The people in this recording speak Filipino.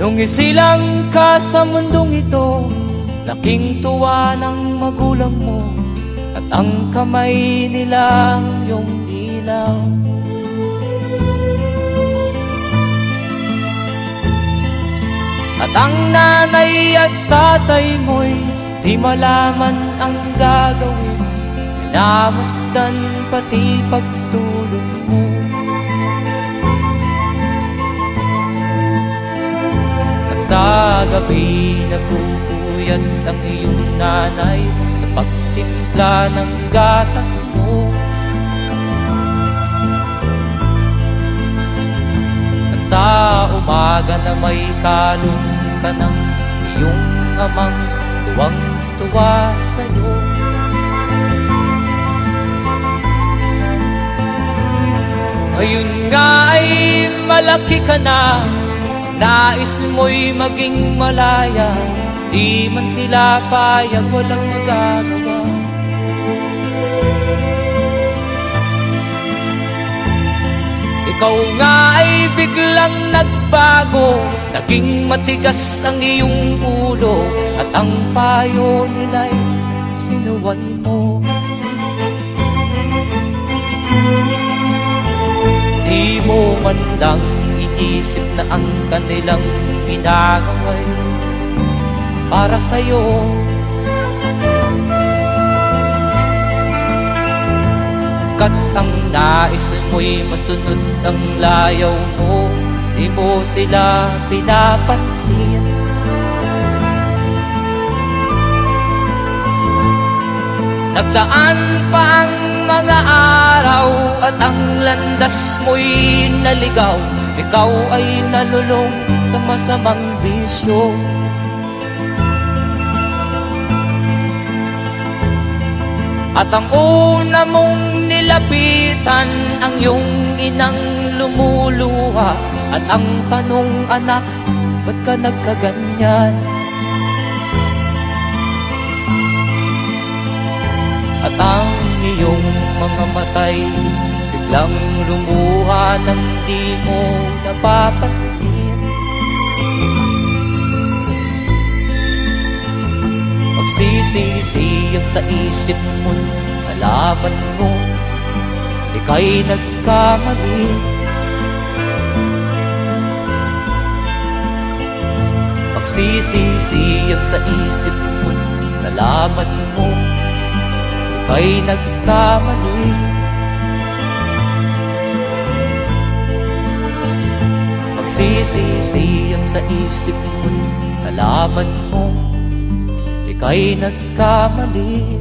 Nung isilang ka sa mundong ito, laking tuwa ng magulang mo, at ang kamay nila iyong ilaw. At ang nanay at tatay mo'y di malaman ang gagawin, minamasdan pati pagtulog mo. At sa gabi napupuyat ang iyong nanay sa pagtimpla ng gatas mo. At sa umaga na may kalong ka ng iyong amang tuwang-tuwa sa'yo. Ngayon nga ay malaki ka na, nais mo'y maging malaya, di man sila payag, walang magagawa. Ikaw nga ay biglang nagbago, naging matigas ang iyong ulo, at ang payo nila'y sinuwan mo. Di mo man lang inisip na ang kanilang ginagawa'y para sa'yo. Kat ang nais mo'y masunod ang layaw mo, di mo sila pinapansin. Nagdaan pa ang mga araw at ang landas mo'y naligaw, ikaw ay nalulong sa masamang bisyo. At ang una mong nilapitan ang iyong inang lumuluha, at ang tanong, anak, ba't ka nagkaganyan? At ang iyong mga matay biglang lumuha nang di mo napapansin. Magsisisiyag sa isip mo, nalaman mo ika'y nagkamali. Magsisisiyag sa isip mo, nalaman mo ika'y nagkamali. Magsisisiyag sa isip mo, nalaman mo ika'y nagkamali.